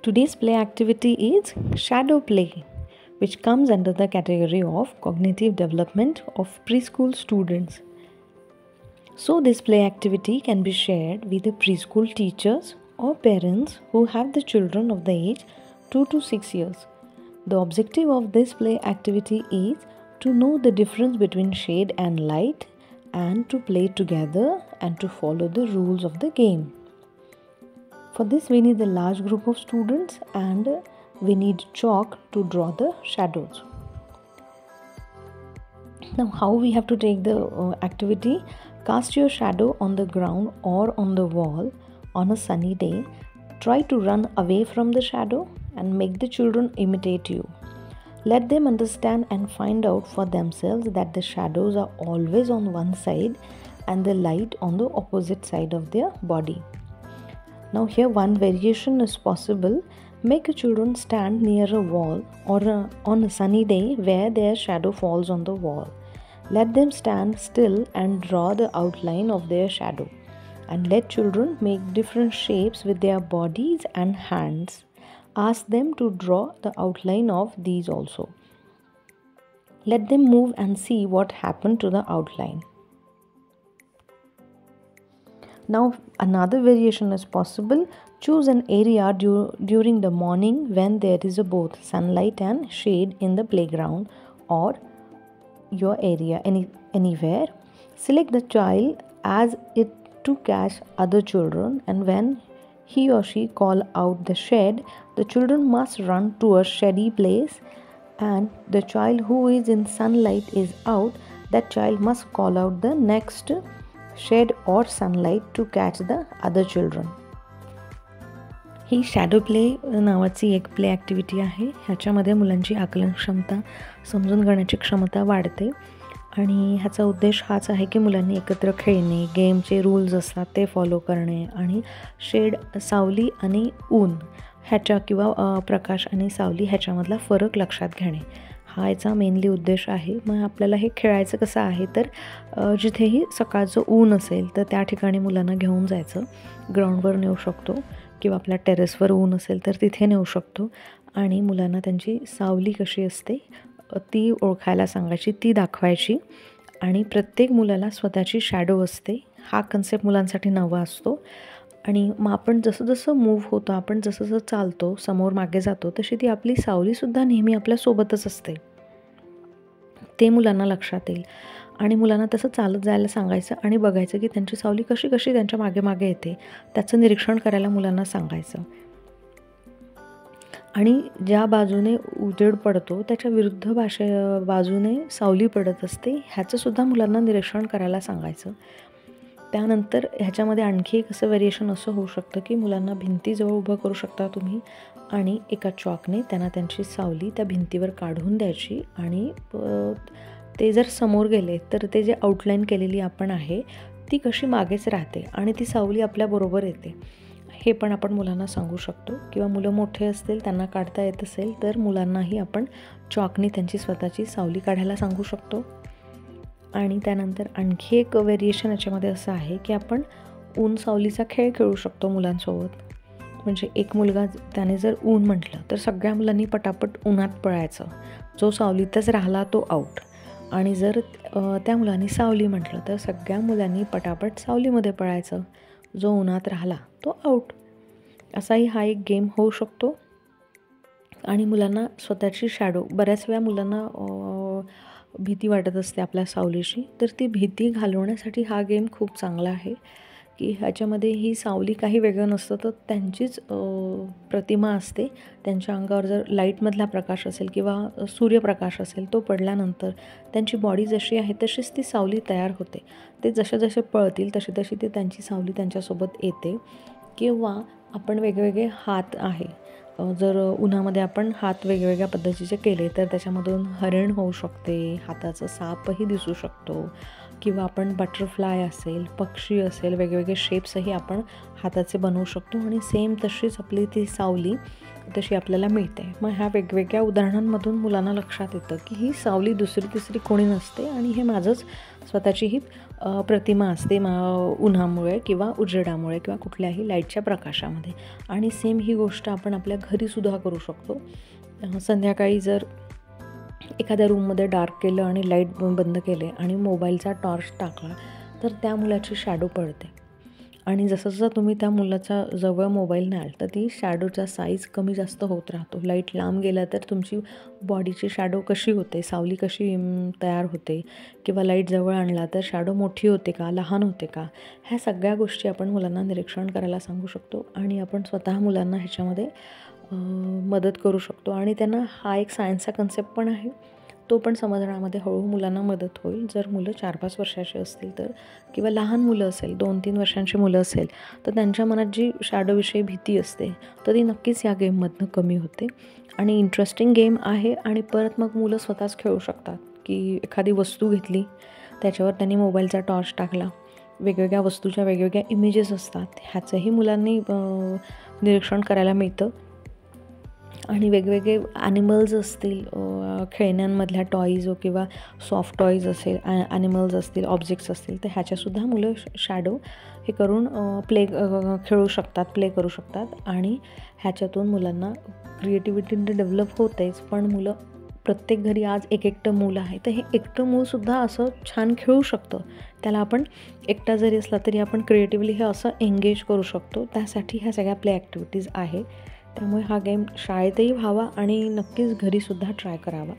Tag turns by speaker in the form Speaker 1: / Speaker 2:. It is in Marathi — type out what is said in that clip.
Speaker 1: Today's play activity is shadow play, which comes under the category of cognitive development of preschool students. So, this play activity can be shared with the preschool teachers or parents who have the children of the age 2 to 6 years. The objective of this play activity is to know the difference between shade and light and to play together and to follow the rules of the game. For this, we need a large group of students and we need chalk to draw the shadows. Now, how we have to take the activity? Cast your shadow on the ground or on the wall on a sunny day. Try to run away from the shadow and make the children imitate you. Let them understand and find out for themselves that the shadows are always on one side and the light on the opposite side of their body. Now here one variation is possible. Make the children stand near a wall or on a sunny day where their shadow falls on the wall. Let them stand still and draw the outline of their shadow. And let children make different shapes with their bodies and hands. Ask them to draw the outline of these also. Let them move and see what happened to the outline. Now another variation is possible. Choose an area during the morning when there is both sunlight and shade in the playground or your area anywhere. Select the child as it to catch other children, and when he or she call out the shed, the children must run to a shady place, and the child who is in sunlight is out. That child must call out the next shed or sunlight to catch the other children. He shadow play नावाची एक प्ले ॲक्टिव्हिटी आहे. ह्याच्यामध्ये मुलांची आकलन क्षमता, समजून घेण्याची क्षमता वाढते आणि ह्याचा उद्देश हाच आहे की मुलांनी एकत्र खेळणे, गेमचे रूल्स असतात ते फॉलो करणे आणि शेड, सावली आणि ऊन ह्याच्या किंवा प्रकाश आणि सावली ह्याच्यामधला फरक लक्षात घेणे हा याचा मेनली उद्देश आहे. मग आपल्याला हे खेळायचं कसं आहे तर जिथेही सकाळचं ऊन असेल तर त्या ठिकाणी मुलांना घेऊन जायचं. ग्राउंडवर नेऊ शकतो किंवा आपल्या टेरेसवर ऊन असेल तर तिथे नेऊ शकतो आणि मुलांना त्यांची सावली कशी असते ती ओळखायला सांगायची, ती दाखवायची आणि प्रत्येक मुलाला स्वतःची शॅडो असते. हा कन्सेप्ट मुलांसाठी नवा असतो आणि मग आपण जसं जसं मूव्ह होतो, आपण जसं जसं चालतो, समोर मागे जातो, तशी ती आपली सावलीसुद्धा नेहमी आपल्यासोबतच असते. ते मुलांना लक्षात येईल आणि मुलांना तसं चालत जायला सांगायचं आणि बघायचं की त्यांची सावली कशी कशी त्यांच्या मागे मागे येते, त्याचं निरीक्षण करायला मुलांना सांगायचं. आणि ज्या बाजूने उजेड पडतो त्याच्या विरुद्ध बाजूने सावली पडत असते ह्याचंसुद्धा मुलांना निरीक्षण करायला सांगायचं. त्यानंतर ह्याच्यामध्ये आणखी एक असं व्हेरिएशन असं होऊ शकतं की मुलांना भिंतीजवळ उभं करू शकता तुम्ही आणि एका चॉकने त्यांना त्यांची सावली त्या भिंतीवर काढून द्यायची आणि ते जर समोर गेले तर ते जे आउटलाईन केलेली आपण आहे ती कशी मागेच राहते आणि ती सावली आपल्याबरोबर येते हे पण आपण मुलांना सांगू शकतो. किंवा मुलं मोठे असतील, त्यांना काढता येत असेल तर मुलांनाही आपण चॉकने त्यांची स्वतःची सावली काढायला सांगू शकतो. आणि त्यानंतर आणखी एक व्हेरिएशन याच्यामध्ये असं आहे की आपण ऊन सावलीचा खेळ खेळू शकतो मुलांसोबत. म्हणजे एक मुलगा त्याने जर ऊन म्हटलं तर सगळ्या मुलांनी पटापट उन्हात पळायचं, जो सावलीतच राहिला तो आऊट. आणि जर त्या मुलांनी सावली म्हटलं तर सगळ्या मुलांनी पटापट सावलीमध्ये पळायचं, जो उन्हात राहिला तो आऊट. असाही हा एक गेम होऊ शकतो. आणि मुलांना स्वतःची शॅडो, बऱ्याच वेळा मुलांना भीती वाटत असते आपल्या सावलीची, तर ती भीती घालवण्यासाठी हा गेम खूप चांगला आहे की ह्याच्यामध्ये ही सावली काही वेगळं नसतं तर त्यांचीच प्रतिमा असते. त्यांच्या अंगावर जर लाईटमधला प्रकाश असेल किंवा सूर्यप्रकाश असेल तो पडल्यानंतर त्यांची बॉडी जशी आहे तशीच ती सावली तयार होते. ते जसे जसे पळतील तशी तशी ती त्यांची सावली त्यांच्यासोबत येते. किंवा आपण वेगवेगळे हात आहे, जर उन्हामध्ये आपण हात वेगवेगळ्या पद्धतीचे केले तर त्याच्यामधून हरिण होऊ शकते, हाताचा सापही दिसू शकतो किंवा आपण बटरफ्लाय असेल, पक्षी असेल, वेगवेगळे शेप्सही आपण हाताचे बनवू शकतो आणि सेम तशीच आपली ती सावली तशी आपल्याला मिळते. मग ह्या वेगवेगळ्या उदाहरणांमधून मुलांना लक्षात येतं की ही सावली दुसरी तिसरी कोणी नसते आणि हे माझंच स्वतःची ही प्रतिमा असते उन्हामुळे किंवा उजेडामुळे किंवा कुठल्याही लाईटच्या प्रकाशामध्ये. आणि सेम ही गोष्ट आपण आपल्या घरीसुद्धा करू शकतो. संध्याकाळी जर एखाद्या रूममध्ये डार्क केलं आणि लाईट बंद केले आणि मोबाईलचा टॉर्च टाकला तर त्या मुलाची शॅडो पडते. आणि जसं तुम्ही त्या मुलाच्या जवळ मोबाईल न्याल तर ती शॅडोचा साईज कमी जास्त होत राहतो. लाईट लांब गेला तर तुमची बॉडीची शॅडो कशी होते, सावली कशी तयार होते, किंवा लाईट जवळ आणला तर शॅडो मोठी होते का, लहान होते का, ह्या सगळ्या गोष्टी आपण मुलांना निरीक्षण करायला सांगू शकतो. आणि आपण स्वतः मुलांना ह्याच्यामध्ये मदत करू शकतो. आणि त्यांना हा एक सायन्सचा कन्सेप्ट पण आहे, तो पण समजण्यामध्ये हळूहळू मुलांना मदत होईल. जर मुलं 4-5 वर्षाची असतील तर, किंवा लहान मुलं असेल 2-3 वर्षांची मुलं असेल तर त्यांच्या मनात जी शॅडोविषयी भीती असते तर ती नक्कीच या गेममधनं कमी होते. आणि इंटरेस्टिंग गेम आहे. आणि परत मग मुलं स्वतःच खेळू शकतात की एखादी वस्तू घेतली, त्याच्यावर त्यांनी मोबाईलचा टॉर्च टाकला, वेगवेगळ्या वस्तूच्या वेगवेगळ्या इमेजेस असतात, ह्याचंही मुलांनी निरीक्षण करायला मिळतं. आणि वेगवेगळे ॲनिमल्स असतील, खेळण्यांमधल्या टॉईज किंवा सॉफ्ट टॉईज असेल, ॲनिमल्स असतील, ऑब्जेक्ट्स असतील, तर ह्याच्यासुद्धा मुलं शॅडो हे करून खेळू शकतात, प्ले करू शकतात. आणि ह्याच्यातून मुलांना क्रिएटिव्हिटी डेव्हलप होतेच, पण मुलं प्रत्येक घरी आज एकटं मूल आहे तर हे एकटं मूलसुद्धा असं छान खेळू शकतं. त्याला आपण एकटा जरी असला तरी आपण क्रिएटिव्हली हे असं एंगेज करू शकतो. त्यासाठी ह्या सगळ्या प्ले ॲक्टिव्हिटीज आहे. त्यामुळे हा गेम शाळेतही व्हावा आणि नक्कीच घरीसुद्धा ट्राय करावा.